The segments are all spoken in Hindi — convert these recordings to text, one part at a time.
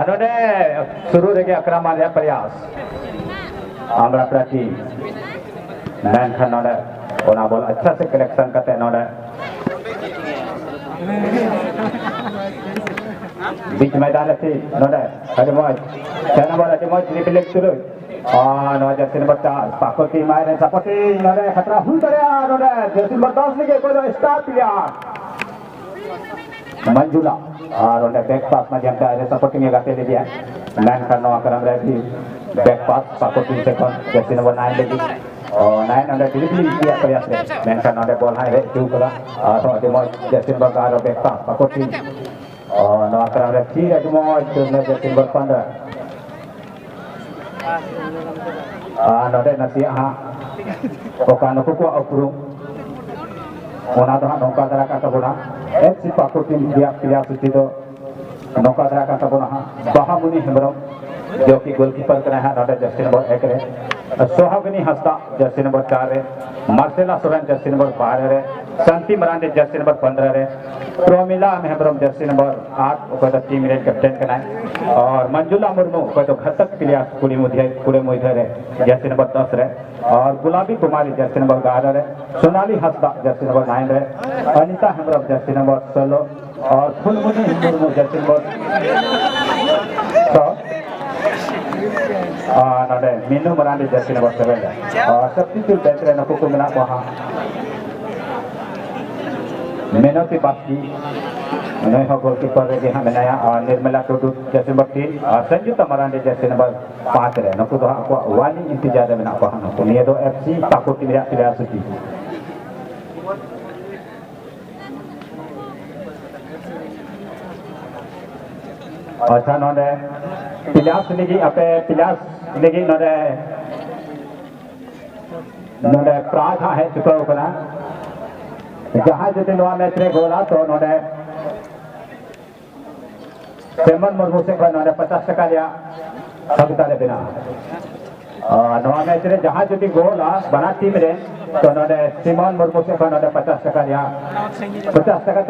नोडे शुरू रेगे आक्रमण या प्रयास आमरा प्रति मैंखान नोडे ओना बॉल अच्छा से कलेक्शन करते नोडे बीच मैदान थी नोडे अरे मौज चना बॉल अरे मौज रिप्लेक्स शुरू नोडे जर्सी नंबर 4 पाकोटी मारे सपोर्टी नोडे खतरा हुन करे नोडे जर्सी नंबर 10 लेके कोई स्टार प्लेयर मंजुला और उन्हें बैक पास में जमता है सपोर्टिंग ये गाते ले दिया लाइन करना करम रहे थी बैक पास सपोर्टिंग से कौन जैसे नंबर 9 लेगी और 9 उन्हें डिलीवरी किया प्रयास में लाइन करना उन्हें बॉल है क्यों करा तो अभी जैसे नंबर 11 बैक पास सपोर्टिंग और नवा करम रहे ठीक है जो जैसे नंबर 15 नोडे नसिया हाँ ओकानो को अप्रूव ओना तो नौका दरा का तबोना एफसी पाकोटी दिया प्लेयर सूची तो नौका दरा का तबोना बहामुनी हेम्ब्रम जो कि गोलकीपर करा है नोडे जर्सी नंबर 1 रे सोहागनी हस्ता जर्सी नंबर 4 रे मार्सेला सोरेन जर्सी नंबर 12 रे शांति मरांडे जर्सी नंबर 15 रे प्रोमिला हेम्ब्रम जर्सी नंबर 8 को तो टीम रे कैप्टन कना और मंजुला मुर्मू को तो घटक प्लेयर कुड़ी मुझे रे जर्सी नंबर 10 रे और गुलाबी कुमारी जर्सी नंबर 11 रे सोनाली हस्ता जर्सी नंबर 9 रे अनिता हेम्ब्रम जर्सी नंबर 16 और फुलमुनी मुर्मू जर्सी नंबर 6 नोडे मीनू मरांडी जर्सी नंबर 7 और सब्स्टिट्यूट बेंच रे नको को मिला को हां मेनोती बाकी नय हो गोलकीपर रे हां मेनाया और निर्मला टुडू जर्सी नंबर 3 और संयुक्ता मरांडी जर्सी नंबर 5 रे नको तो को वाली इंतजार रे मेना को हां नको निये दो एफसी पाकोटी रे प्लेयर सूची अच्छा नोडे पिलास लगी अपे पिलास लगी नोडे प्राधा है चुका होना जहां जते नवा मैच रे गोला तो नोडे सेमन मुर्मू से नोडे 50% लिया सबता रे बिना नवा मैच रे जहां जते गोला बना टीम रे तो नोडे सिमन मुर्मू से नोडे 50% लिया 50%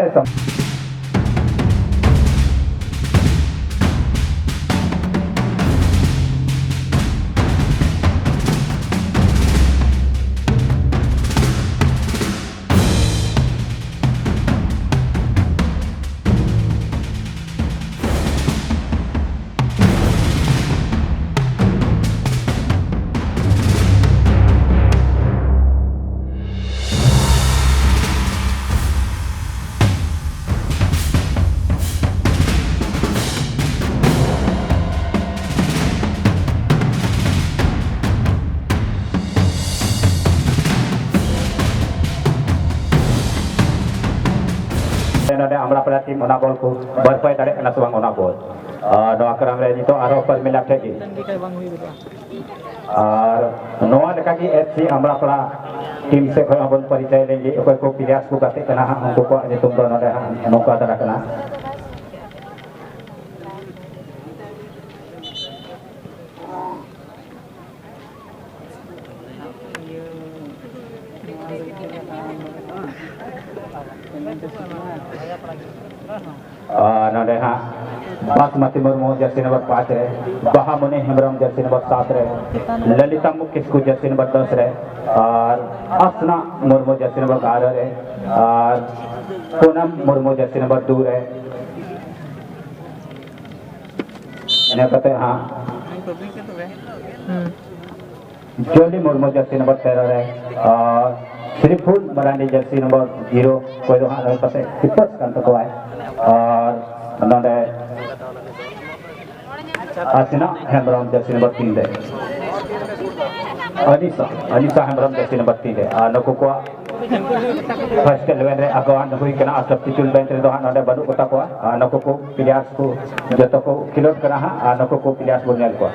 ते हमरा पड़ा टीम ओना बॉल को बरपाई दाड़े कना सुवांग ओना बॉल नोआ करम रे नितो आरो पर मिला ठेकी और नोआ लेका की एफसी हमरा पड़ा टीम से खला बॉल परिचय लेंगे ओको को प्लेयर्स को गाते कना उनको को नितुम दो नोडे नौका दरा कना नोडे हाँ बासमती मुर्मू जर्सी नंबर 5 रे बहामुनी हेम्ब्रम जर्सी नंबर 7 रे ललिता मुकिस्कू जर्सी नंबर 10 रे और असना मुर्मू जर्सी नंबर 12 रे और पूनम मुर्मू जर्सी नंबर 2 रे इन्हें कहते हैं हाँ जोली मुर्मू जर्सी नंबर 13 रे और श्रीफुल मरांडी जर्सी नंबर 0 कोई तो हाँ नहीं पता कितना कंट को है और नोडे आसिना हेम्ब्रम जर्सी नंबर 3 रे अनिसा हेम्ब्रम जर्सी नंबर 3 रे और नको को फर्स्ट 11 रे अगवान हुई कना सब्स्टिट्यूट बेंच रे दो नोडे बनु कोता को नको को प्लेयर्स को जतो को खिलोट करा हा नको को प्लेयर्स बोल नेल को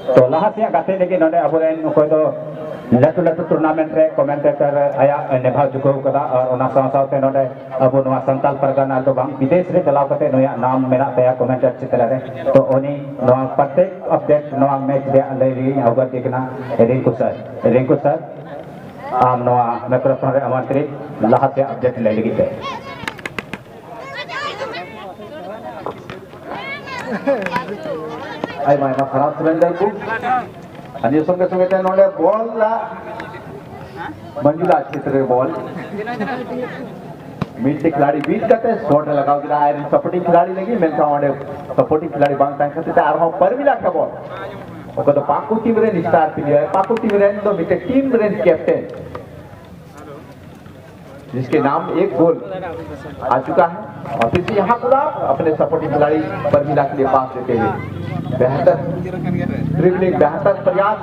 तो लहा से गाते लेके नोडे अबरेन कोई तो लटू लटू टूर्नामेंट रे कमेंटेटर आया नेभा जुगो कदा और ओना साथ नोडे अब नोआ संताल परगना तो बांग विदेश रे चलाव कते नोया नाम मेरा तया कमेंटेटर चित्र रे तो ओनी नोआ प्रत्येक अपडेट नोआ मैच रे लेरी अवगत देखना रिंकू सर आम नोआ माइक्रोफोन रे आमंत्रित लहा से अपडेट ले लगी ते आई माय मा खराब सिलेंडर को अनि संगे संगे ते नोडे बॉल ला मंजुला क्षेत्र रे बॉल मीट के खिलाड़ी बीट करते शॉट लगाओ गिरा आयरन सपोर्टिंग खिलाड़ी लगी मेन का ओडे सपोर्टिंग खिलाड़ी बांग टाइम करते आर हम परमिला का बॉल ओको तो पाकू टीम रे स्टार प्लेयर पाकू टीम रे तो मीटे टीम रे कैप्टन जिसके नाम एक गोल आ चुका है और फिर से यहाँ गुलाब अपने सपोर्टिंग खिलाड़ी परमिला के लिए पास देते हुए बेहतर ड्रिबलिंग बेहतर प्रयास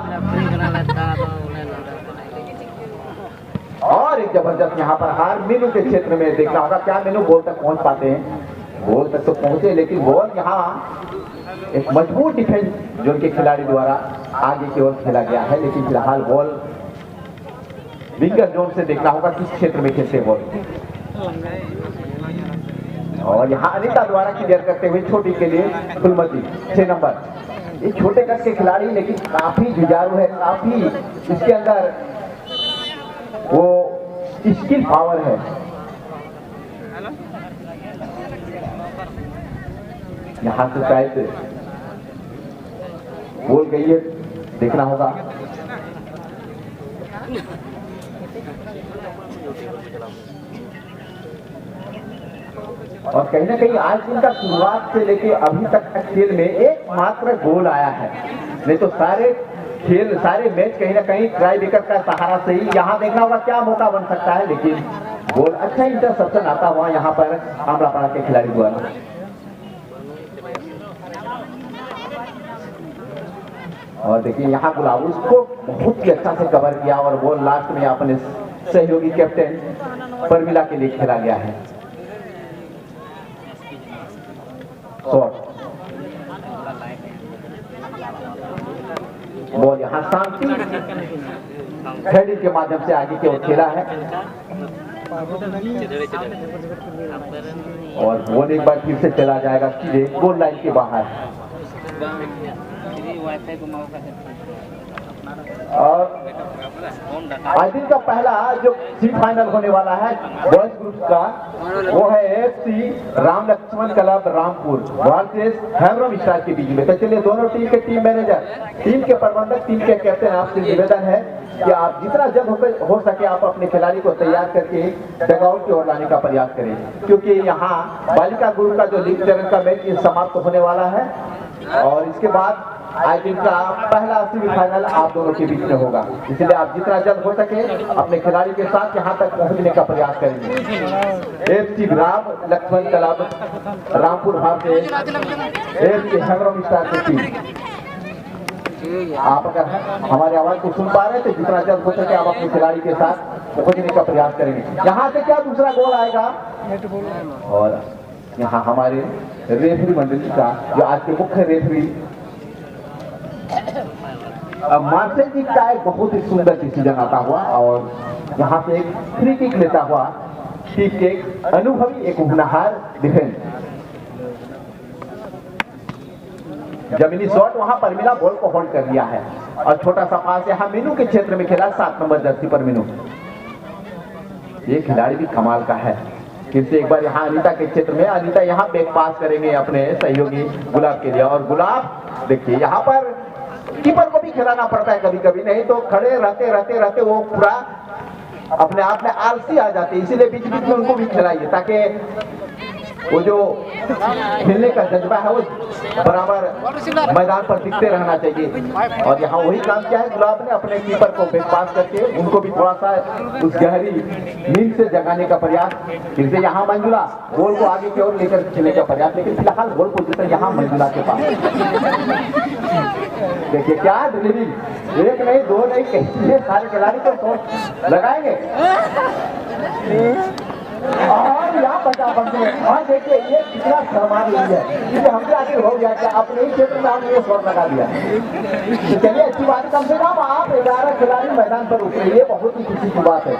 और एक जबरदस्त यहाँ पर हार मीनू के क्षेत्र में देखना होगा क्या मीनू गोल तक पहुंच पाते हैं गोल तक तो पहुंचे लेकिन बॉल यहाँ एक मजबूत डिफेंस जो उनके खिलाड़ी द्वारा आगे की ओर खेला गया है लेकिन फिलहाल बॉल विंगर जोन से देखना होगा किस क्षेत्र में खेलते बॉल और यहाँ अनिता द्वारा क्लियर करते हुए छोटी के लिए फुलमती 6 नंबर ये छोटे कद के खिलाड़ी लेकिन काफी जुझारू है काफी इसके अंदर वो स्किल पावर है यहाँ से शायद बोल गई है देखना होगा और कहीं ना कहीं आज दिन का शुरुआत से लेके अभी तक का खेल में एकमात्र गोल आया है नहीं तो सारे मैच कहीं ना कहीं ट्राई विकेट का सहारा से ही यहाँ देखना होगा क्या मौका बन सकता है लेकिन गोल अच्छा इंटरसेप्शन आता हुआ यहाँ पर आमलापाड़ा के खिलाड़ी द्वारा और देखिए यहाँ गुलाब उसको बहुत ही अच्छा से कवर किया और बॉल लास्ट में अपने सहयोगी कैप्टन परमिला के लिए खेला गया है शॉट बॉल यहाँ शांति हेडिंग के माध्यम से आगे की ओर खेला है और वो एक बार फिर से चला जाएगा सीधे गोल लाइन के बाहर और आज दिन का पहला जो सेमीफाइनल होने वाला है बॉयज ग्रुप का वो है FC Ram Laxman club Rampur versus हैमरम स्टार के बीच में तो चलिए दोनों टीम के टीम मैनेजर टीम के प्रबंधक टीम के कैप्टन आपसे निवेदन है कि आप जितना जल्द हो सके आप अपने खिलाड़ी को तैयार करके डगआउट की ओर लाने का प्रयास करें क्योंकि यहाँ बालिका ग्रुप का जो लीग चरण का मैच समाप्त होने वाला है और इसके बाद आज दिन का पहला सेमीफाइनल आप दोनों के बीच में होगा इसलिए आप जितना जल्द हो सके अपने खिलाड़ी के साथ यहाँ तक पहुँचने का प्रयास करेंगे एफसी राम लक्ष्मण क्लब रामपुर भारतीय एफसी हैमरम स्टार की टीम आप अगर हमारी आवाज को सुन पा रहे हैं तो जितना जल्द हो सके आप अपने खिलाड़ी के साथ पहुँचने का प्रयास करेंगे यहाँ से क्या दूसरा गोल आएगा और यहाँ हमारे रेफरी मंडली का जो आज के मुख्य रेफरी मार्शल जी का एक बहुत ही सुंदर डिसीजन आता हुआ और यहाँ से एक फ्री किक लेता हुआ ठीक एक अनुभवी एक होनहार डिफेंस जमीनी शॉट वहां पर मिला बॉल को होल्ड कर लिया है और छोटा सा पास यहाँ मीनू के क्षेत्र में खेला 7 नंबर जर्सी पर मीनू ये खिलाड़ी भी कमाल का है फिर से एक बार यहाँ अनीता के क्षेत्र में अनीता यहाँ बैक पास करेंगे अपने सहयोगी गुलाब के लिए और गुलाब देखिए यहाँ पर कीपर को भी खिलाना पड़ता है कभी कभी नहीं तो खड़े रहते वो पूरा अपने आप में आलसी आ जाते इसीलिए बीच बीच में उनको भी खिलाइए ताकि वो जो खेलने का जज्बा है वो बराबर मैदान पर दिखते रहना चाहिए और यहाँ वही काम किया है गुलाब ने अपने कीपर को बैक पास करके उनको भी थोड़ा सा उस गहरी नींद से जगाने का प्रयास फिर से यहाँ मंजुला बॉल को आगे की ओर लेकर खेलने का प्रयास लेकिन फिलहाल बॉल पोजीशन यहाँ मंजुला के पास देखिए क्या डिलीवरी एक नहीं दो नहीं कहीं सारे खिलाड़ी को लगाएंगे और यहाँ का बनते हैं। और देखिए ये कितना सम्मान है, क्योंकि हमसे आगे हो गया कि अपने ही क्षेत्र में हमने ये शॉट लगा दिया। तो चलिए अच्छी बात है, कम से कम आप 11 खिलाड़ी मैदान पर उतरे, ये बहुत ही खुशी की बात है।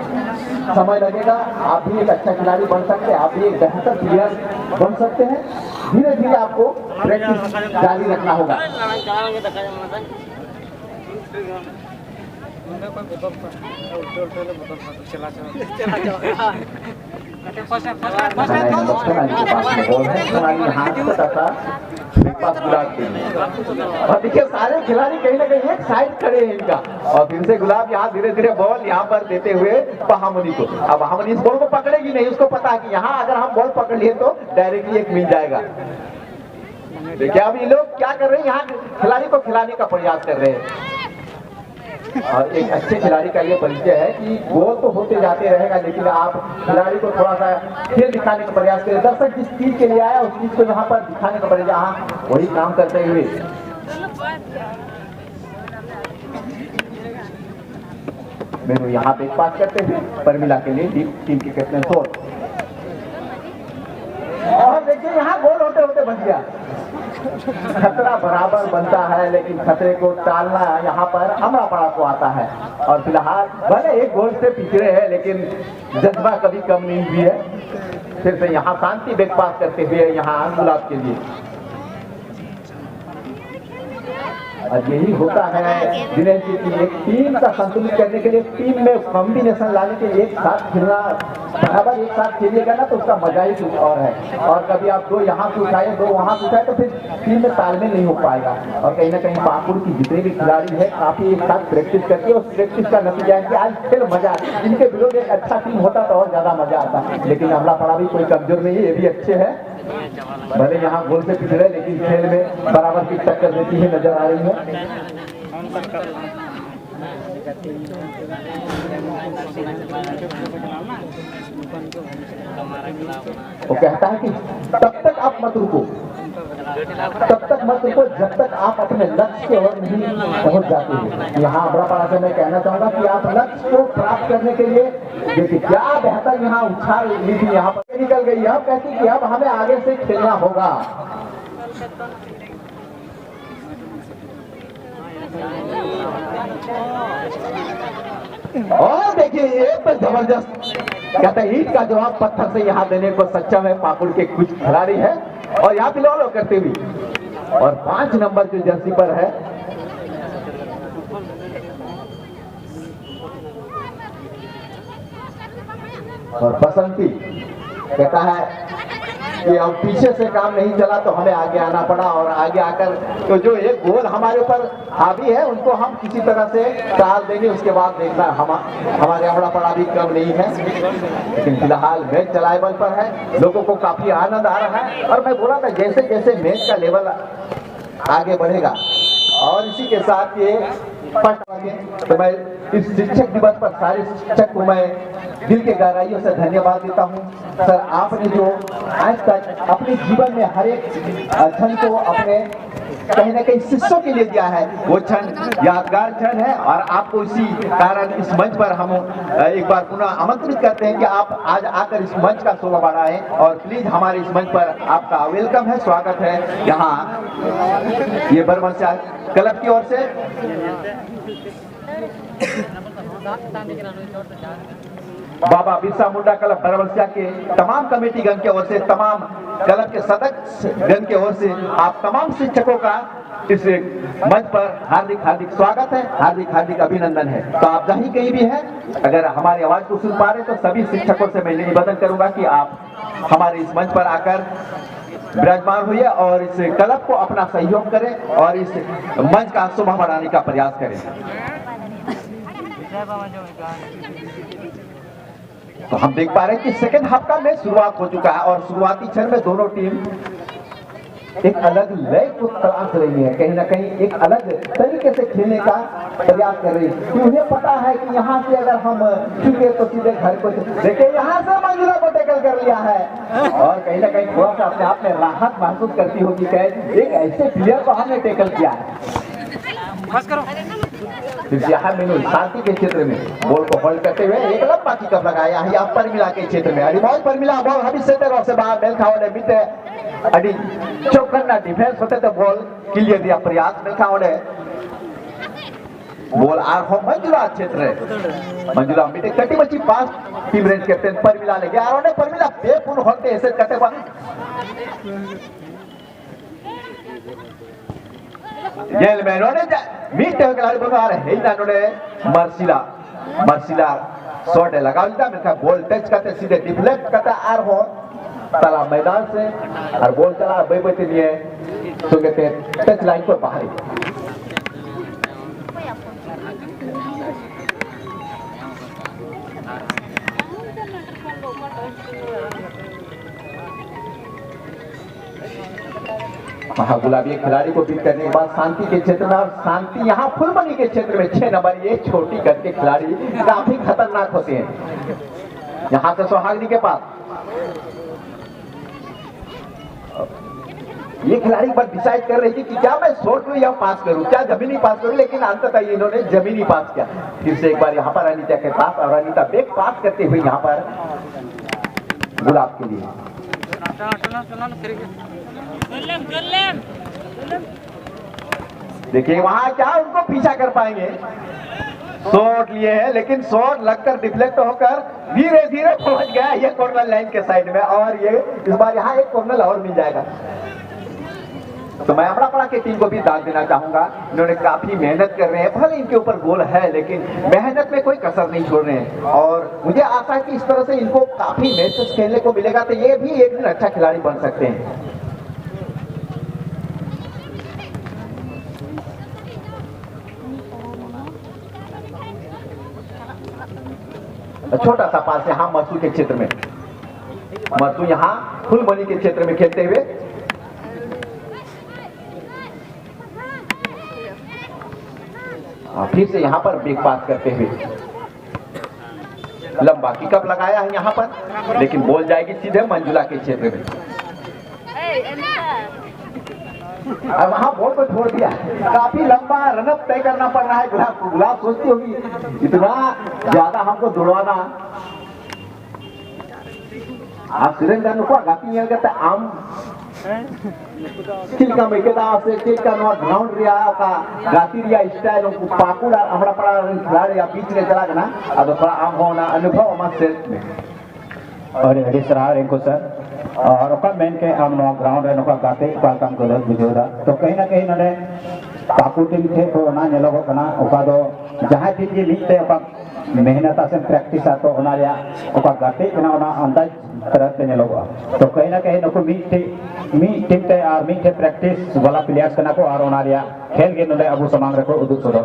समय लगेगा, आप भी एक अच्छा खिलाड़ी बन सकते हैं, आप भी एक बेहतर प्लेयर बन सकते हैं। धीरे धीरे आपको प्रैक्टिस जारी रखना होगा। और देखिए सारे खिलाड़ी कहीं ना कहीं एक साइड खड़े हैं इनका, और फिर से गुलाब यहाँ धीरे धीरे बॉल यहाँ पर देते हुए बहामनी को। अब बहामनी इस बॉल को पकड़ेगी नहीं, उसको पता है कि यहाँ अगर हम बॉल पकड़ लिए तो डायरेक्टली एक मिल जाएगा। देखिए अब ये लोग क्या कर रहे हैं, यहाँ खिलाड़ी को खिलाने का प्रयास कर रहे हैं। और एक अच्छे खिलाड़ी का ये परिचय है कि गोल तो होते जाते रहेगा, लेकिन आप खिलाड़ी को थोड़ा सा खेल दिखाने का प्रयास करें। दर्शक जिस चीज के लिए आया उस चीज को यहाँ पर दिखाने का प्रयास, हाँ वही काम करते हुए। मेनू यहाँ पे पास करते हुए परमिला के लिए टीम के कैप्टन सोल। और देखिए यहाँ गोल होते होते बच गया। खतरा बराबर बनता है, लेकिन खतरे को टालना यहाँ पर अमरापाड़ा को आता है। और फिलहाल भले एक गोल से पिछड़े हैं, लेकिन जज्बा कभी कम नहीं हुई है। फिर से यहाँ शांति बैक पास करते हुए यहाँ गुलाब के लिए। और यही होता है दिनेश जी की एक टीम का संतुलित करने के लिए, टीम में कॉम्बिनेशन लाने के लिए एक साथ खेलना, बराबर एक साथ खेलिएगा ना तो उसका मजा ही कुछ और है। और कभी आप दो यहाँ से उठाए दो वहाँ से उठाए तो फिर टीम में तालमेल नहीं हो पाएगा। और कहीं ना कहीं पाकुड़ की जितने भी खिलाड़ी है काफी एक साथ प्रैक्टिस करती है, उस प्रैक्टिस का नतीजा है कि आज खेल मजा आता है। इनके विरोध एक अच्छा टीम होता तो और ज्यादा मजा आता। लेकिन अमरापाड़ा भी कोई कमजोर नहीं है, ये भी अच्छे है। भले यहाँ गोल से पिछड़े, लेकिन खेल में बराबर की टक्कर देती है नजर आ रही है। वो कहता है कि तब तक आप मत रुको, तब तक मत रुको जब तक आप अपने लक्ष्य की ओर नहीं पहुंच जाते हैं। यहाँ अमरापाड़ा से मैं कहना चाहूंगा कि आप लक्ष्य को प्राप्त करने के लिए देखिए क्या बेहतर यहाँ उछाल नीति यहाँ पर निकल गई। अब कहती कि अब हमें आगे से खेलना होगा। और देखिए ये तो जबरदस्त, कहते हैं ईंट का जवाब पत्थर से यहाँ देने को सक्षम है पाकुड़ के कुछ खिलाड़ी है। और यहाँ फिलहाल करते भी, और 5 नंबर जो जर्सी पर है और बसंती कहता है कि अब पीछे से काम नहीं चला तो हमें आगे आना पड़ा। और आगे आकर तो जो एक गोल हमारे ऊपर हावी है उनको हम किसी तरह से टाल देंगे, उसके बाद देखना हमारे अमरापाड़ा भी कम नहीं है। लेकिन फिलहाल मैच चलाएबल पर है, लोगों को काफी आनंद आ रहा है। और मैं बोला था जैसे जैसे मैच का लेवल आगे बढ़ेगा और इसी के साथ ये तो मैं इस शिक्षक दिवस पर सारे शिक्षक को मैं दिल के गहराइयों से धन्यवाद देता हूँ। सर आपने जो आज तक अपने जीवन में हर एक क्षण को अपने कहीं ना कहीं शिष्यों के लिए दिया है, वो क्षण यादगार क्षण है। और आपको इसी कारण इस मंच पर हम एक बार पुनः आमंत्रित करते हैं कि आप आज आकर इस मंच का शोभा बढ़ाएं। और प्लीज हमारे इस मंच पर आपका वेलकम है, स्वागत है। यहाँ ये बरमसिया क्लब की ओर से बाबा बिरसा मुंडा क्लब बरमसिया के तमाम कमेटीगण की ओर से, तमाम क्लब के सदस्यगण की ओर से आप तमाम शिक्षकों का इस मंच पर हार्दिक हार्दिक स्वागत है, हार्दिक हार्दिक अभिनंदन है। तो आप जहीं कहीं भी हैं, अगर हमारी आवाज को सुन पा रहे तो सभी शिक्षकों से मैं निवेदन करूंगा कि आप हमारे इस मंच पर आकर विराजमान हुए और इस क्लब को अपना सहयोग करें और इस मंच का शोभा बढ़ाने का प्रयास करें। तो हम देख पा रहे हैं कि सेकेंड हाफ का मैच शुरुआत हो चुका है और शुरुआती क्षण में दोनों टीम एक अलग लय को तलाश रही है, कहीं ना कहीं एक अलग तरीके से खेलने का प्रयास कर रही है। उन्हें पता है कि यहाँ से अगर हम चुके तो सीधे घर को देखिए, यहाँ से मंजिला को टैकल कर लिया है और कहीं ना कहीं थोड़ा सा अपने आप में राहत महसूस करती होगी कि एक ऐसे प्लेयर को हमने टैकल किया है। फिर से यहाँ मेनू शांति के क्षेत्र में बॉल को होल्ड करते हुए एक लंबा किकअप लगाया है यहाँ परमिला के क्षेत्र में अड़ी बॉल परमिला बॉल अभी सेंटर ऑफ से बाहर मेल खाओ ने बीते अड़ी चौकन्ना डिफेंस होते तो बॉल क्लियर दिया प्रयास मेल खाओ ने बॉल आर हो मंजुला क्षेत्र मंजुला बीते कटी बची पास टीम रेंज कैप्टन परमिला ले गया और परमिला बेपूर्ण होते ऐसे कटे जेल में नोने मीट के खिलाड़ी बनो आ रहे हैं नोने मर्सिला शॉट लगा लिया मेरे बॉल टच करते सीधे डिफ्लेक्ट करता आर हो तला मैदान से और बॉल चला बेबते लिए तो कहते टच लाइन पर बाहर महागुलाबी खिलाड़ी को बीट करने के बाद शांति के क्षेत्र में और शांति यहाँ फुलमनी के क्षेत्र में 6 नंबर ये छोटी कद के खिलाड़ी काफी खतरनाक होते हैं यहाँ से सोहागनी के पास ये खिलाड़ी बस डिसाइड कर रही थी कि क्या मैं शॉर्ट लूं या पास करूं क्या जमीनी पास करूं लेकिन अंततः इन्होंने जमीनी पास किया फिर से एक बार यहाँ पर अनीता के पास और अनीता बैक पास करते हुए यहाँ पर गुलाब के लिए देखिए वहां क्या उनको पीछा कर पाएंगे शॉट लिए हैं लेकिन शॉट लगकर डिफ्लेक्ट होकर धीरे धीरे पहुंच गया ये कॉर्नर लाइन के साइड में और ये इस बार यहाँ एक कॉर्नर और मिल जाएगा तो मैं अमरापड़ा की टीम को भी दाद देना चाहूंगा इन्होंने काफी मेहनत कर रहे हैं भले इनके ऊपर गोल है लेकिन मेहनत में कोई कसर नहीं छोड़ रहे हैं और मुझे आशा है कि इस तरह से इनको काफी मैचेस खेलने को मिलेगा तो ये भी एक दिन अच्छा खिलाड़ी बन सकते हैं छोटा सा पास यहाँ मरसू के क्षेत्र में मरसू यहाँ फुलमनी के क्षेत्र में खेलते हुए फिर से यहाँ पर ब्रेक पास करते हुए लंबा किकअप लगाया है यहाँ पर लेकिन बॉल जाएगी सीधे मंजुला के क्षेत्र में और वहां बॉल को छोड़ दिया काफी लंबा रनअप तय करना पड़ रहा है गुलाब सोचती होगी इतना ज्यादा हमको दौड़ाना आप सुरेंद्र नुको गाती है कहते आम चिल्का में कहता आपसे चिल्का नो ग्राउंड रिया का गाती रिया स्टाइल को पाकुड़ा हमरा पड़ा खिलाड़ी या बीच में चला गना अब थोड़ा आम होना अनुभव हमारे सेल्फ में और हरीशरा रेंको सर और ओका मेन के आम नो ग्राउंड रे नोका गाते पाल काम को बुझोदा तो कहीं ना कहीं नडे पाकू टीम थे तो ना नेलोगो कना ओका दो जहां टीम के लीग ते ओका मेहनत से प्रैक्टिस तो ओना रिया ओका गाते कना ओना अंदाज तरह से नेलोगो तो कहीं ना कहीं नको मी टीम ते और मी थे प्रैक्टिस वाला प्लेयर्स कना को और ओना रिया खेल के नडे अबु समांग रखो उदुक सोदो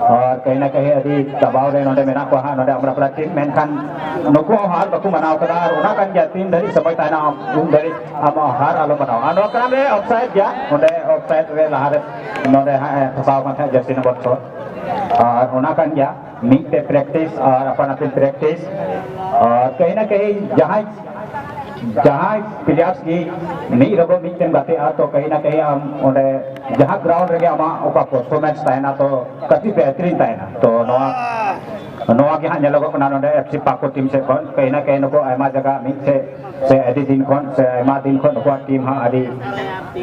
और कहीं ना कहीं अभी दबाव रे नडे मेना को हा नडे हमरा टीम मेन खान नको हार बकु मनाव कदा और ओना कान गया तीन धरी समय ताना उन धरी हम हार आलो बनाओ आनो काम रे ऑफसाइड गया नडे ऑफसाइड रे लहारे नडे फसाव kan जर्सी नंबर 6 और ओना कान गया मीट पे प्रैक्टिस और अपन प्रैक्टिस और कहीं ना कहीं जहाँ प्लेयर्स की नहीं रबो मीट टेम गाते तो कहीं ना कहीं हम ओने जहाँ ग्राउंड रे आमा ओका परफॉर्मेंस तायना तो कति बेहतरीन तायना तो नोआ के हाँ नेलोगो कना नोडे एफसी पाको टीम से कौन कहीं ना कहीं नको आयमा जगह मीट से आदि दिन कौन से आयमा दिन कौन नको टीम हाँ आदि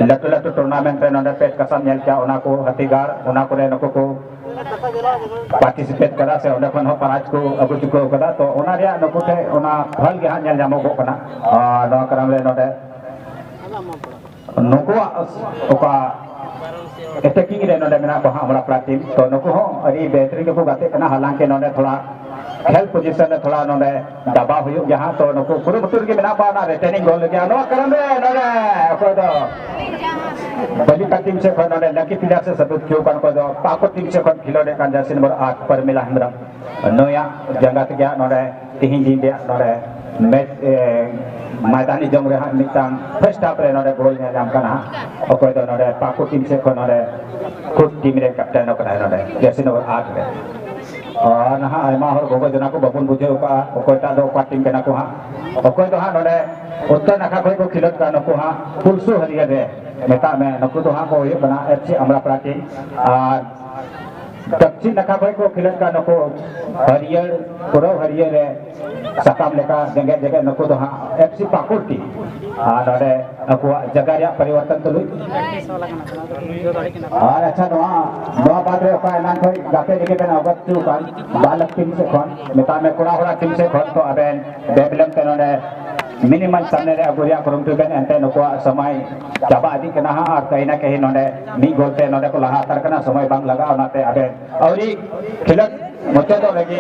लटू टूर्नामेंट रे नोडे पेट कसम नेल क्या ओना को हतीगार ओना को रे नको को पार्टिसिपेट करा से ओने खन हो प्राइज को अगु चुको कदा तो ओना रिया नको थे ओना फल के हाँ नेल जामो कना और नो करम रे नोडे नको ओका अटैकिंग रे नोडे मेना को हमरा प्रा टीम तो नको हो अरी बेहतरीन को गाते कना हालांकि नोडे थोड़ा खेल पोजीशन में थोड़ा नोडे दबाव हुयो जहां तो नको पूरे बुतुर के मेना पाना रिटर्निंग गोल गया नो करम रे नोडे को दो बली का टीम से को नोडे लकी प्लेयर से सब क्यों कन को दो पाको टीम से को खिलोड़े का जर्सी नंबर 8 पर मिला हेमरम नोया जंगा के गया नोडे तिहिं दिन दे नोडे मैच मैदानी जंग रे मिटांग फर्स्ट हाफ रे नोडे गोल ने नाम कना ओको दो नोडे पाको टीम से को नोडे खुद टीम रे कैप्टन ओकरा नोडे जर्सी नंबर 8 रे और नहा आयमा हर गोगो जना को बबुन बुझे ओका ओकोटा दो ओका टीम केना को हा ओको दो हा नोडे उत्तर नखा कोई को खिलत का नको हा फुलसु हरिया रे मेता में नको दो हा को ये बना एफसी अमरापड़ा टीम और दक्षिण नखा भाई को खिलत का नको हरियर पूरा हरियर सकाम लेका जगह जगह नको तो हाँ एफसी पाकुड़ की नोडे नको जगह या परिवर्तन तो लुई और अच्छा नवा बात रे का नान कोई गाते लेके बना अवगत चु कान बालक टीम से खोन मेता में कोड़ा होड़ा टीम से खोन तो अबेन बेबलम ते नोडे मिनिमम सामने रे अगुरिया करम तो बेन एंते नको समय चाबा आदि के ना और कहीं ना कहीं नोडे मी गोलते नोडे को लहा तर कना समय बांग लगा ओनाते अबेन औरी खिलत मुझे तो लगी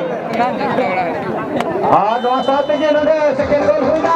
नवा साथ जे नोडे सेकंड गोल हुईना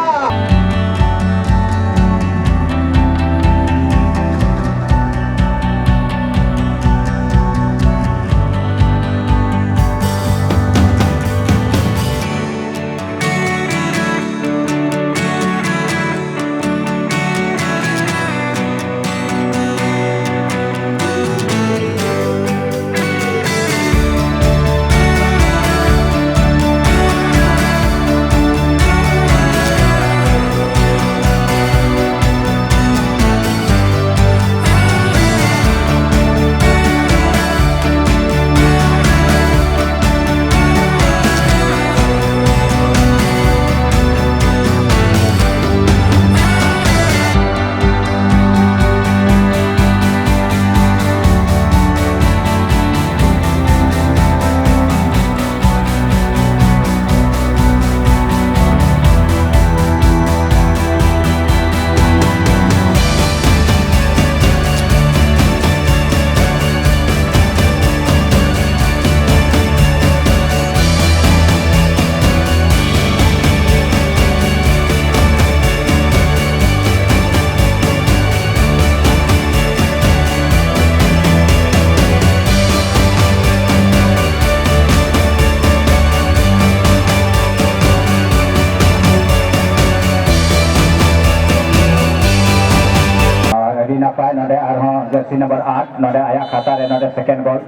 जर्सी नंबर 8 नोडे आया खाता रे नोडे सेकंड गोल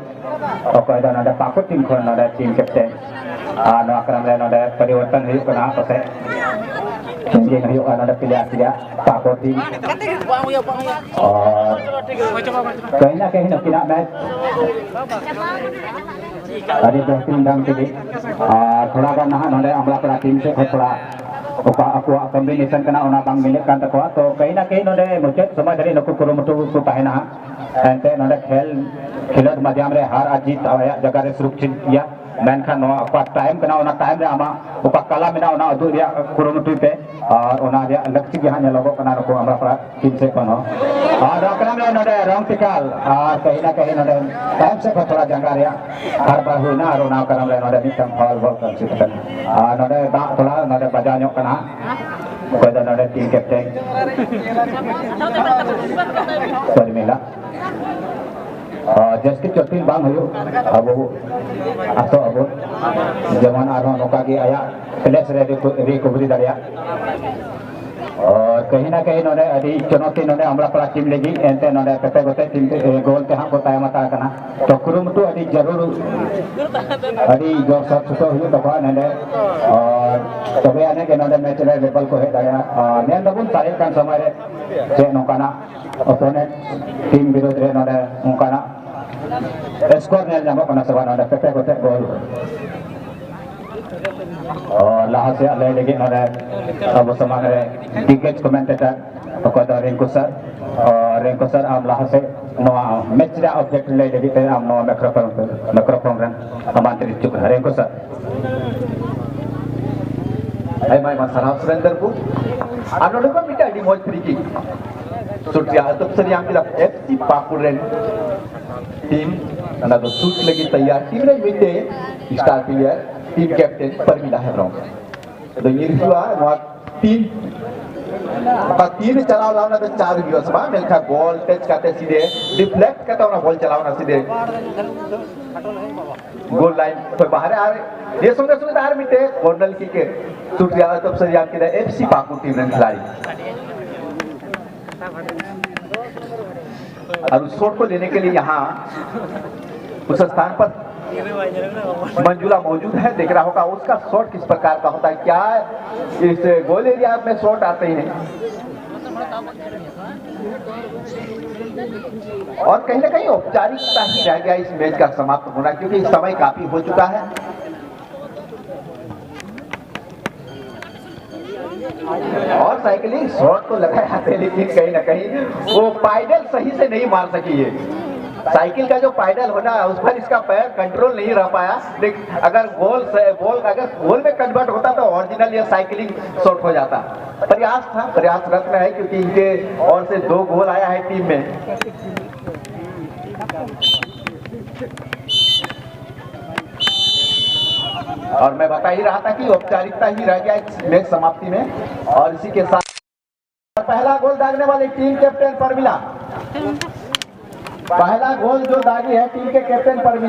ओको दा नोडे पाको टीम खन नोडे टीम कैप्टन नो आक्रम रे नोडे परिवर्तन हुई कना पसे चेंजिंग हुई नोडे प्लेयर पाको टीम और कहीं ना कहीं नकिना मैच अरे दो तीन डांग के थोड़ा गान ना नोडे अमला पड़ा टीम से थोड़ा aku combination kena ona bang milik kan takwa to kहीं ना कहीं नोडे मुझे समझ रही नको कुरुमुटु को ताहेना एंते नोडे खेलत माध्यम रे हार अजीत आया जगह रे सुरक्षित किया मेनखान नो apa टाइम कना ओना टाइम रे आमा ओका कला मेना ओना अदु रे कुरुमुटु पे और ओना रे लक्ष्य जहां लोगो कना नको हमरा पड़ा टीम से कनो और अकरम रे नोडे रंग टिकाल और कहीं ना कहीं नोडे टाइम से थोड़ा जगह रे हार बार हुई ना और ओना अकरम रे नोडे मिटम फॉल बॉल कर सिस्टम नोडे दा थोड़ा नोडे बजा ᱧᱚᱜ कना कोई नोडे टीम कैप्टन शर्मिला जस्ट चोटिल बांग हुयो अब आतो अब जमान आरो नोका की आया प्लेस रे रिकवरी दारिया और कहीं ना कहीं नोडे अभी चुनौती नोडे हमरा पड़ा टीम लेगी एंते नोडे कते गोते टीम गोल ते हां को ताय मता कना तो कुरुमुटु अभी जरूर अभी जो सब छुटो हुयो तो नोडे और तबे आने के नोडे मैच रे लेवल को हे दाया नेन दबुन तारे कान समय रे जे नोकाना ओपोनेंट टीम विरोध रे नोडे नोकाना स्कोर नेल जामो कना सबा नोडे कते गोते गोल और लाहा से ले लेके नोडे अब समाग रे टिकेट कमेंटेटर तो को रिंकू सर और रिंकू सर आम लाहा से नोआ मैच रे ऑब्जेक्ट ले लेके ते आम नोआ माइक्रोफोन रन आमंत्रित चुक Rinku sir I my मसारा Surendra को आनोडे को मिटा डी मोज फ्री किक सुटिया तब सर yang bila FC Pakuren team ना तो शूट लगी तैयार टीम रे मिटे star player team captain Parmila हेब्रों तो ये हुआ नोआ तीन चलाव लावना तो 4 व्यूअर्स बा मेलखा बॉल टच करते सीधे डिफ्लेक्ट करता ना बॉल चलावना सीधे गोल लाइन तो बाहर आ रहे ये सुनते सुनते बाहर मिटे कॉर्नर किक के शूट किया तब से याद किया एफसी पाकुर टीम रे खिलाड़ी और उस शॉट को लेने के लिए यहाँ उस स्थान पर मंजुला मौजूद है देख रहा होगा उसका शॉट किस प्रकार का होता है क्या इस गोल एरिया में शॉट आते हैं और कहीं ना कहीं औपचारिकता ही रह गया इस मैच का समाप्त होना, क्योंकि समय काफी हो चुका है। और साइकिलिंग शॉट तो लगाया थे, लेकिन कहीं ना कहीं वो पाइडल सही से नहीं मार सकी है। साइकिल का जो पाइडल होना है उस पर इसका पैर कंट्रोल नहीं रह पाया। लेकिन अगर गोल में कन्वर्ट होता तो ओरिजिनल ये साइकिलिंग शॉट हो जाता। प्रयास रत्न है, क्योंकि इनके और से 2 गोल आया है टीम में। और मैं बता ही रहा था कि औपचारिकता ही रह गया इस मैच समाप्ति में। और इसी के साथ पहला गोल दागने वाली टीम कैप्टन परमिला, पहला गोल जो दागी है टीम के कैप्टन परमिला।